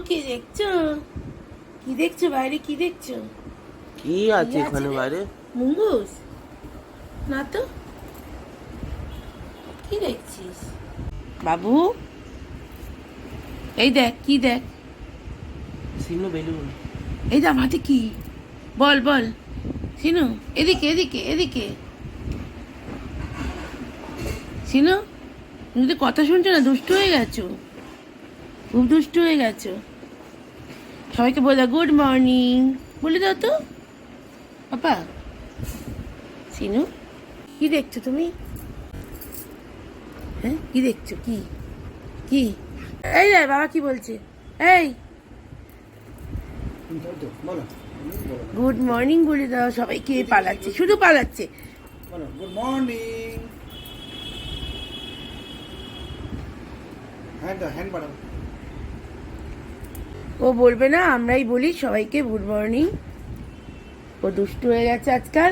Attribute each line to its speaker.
Speaker 1: কি দেখছো? কি দেখছো বাইরে? কি দেখছো?
Speaker 2: কি আছে এখানে বাইরে?
Speaker 1: মুঙ্গুস না তো। কি দেখছিস বাবু? এই দেখ, কি দেখ?
Speaker 2: সিনো বেলুন।
Speaker 1: এই দেখ হাতে কি? বল বল সিনু, এদিকে এদিকে এদিকে। সিনু, তুমি তো কথা শুনছো না, দুষ্টু হয়ে গেছো, খুব দুষ্টু হয়ে গেছো। সবাইকে বলে দাও গুড মর্নিং, বলে দাও তো পাপা। সিনু, কি দেখছো তুমি? হ্যাঁ, কি দেখছো? কি কি? এই রে বাবা কি বলছে? এই গুড মর্নিং বলে দাও সবাইকে। পালাচ্ছে, শুধু পালাচ্ছে।
Speaker 3: Good morning. হ্যান্ড বাড়াও।
Speaker 1: ও বলবে না, আমরাই বলি সবাইকে গুড মর্নিং। ও দুষ্টু হয়ে গেছে আজকাল।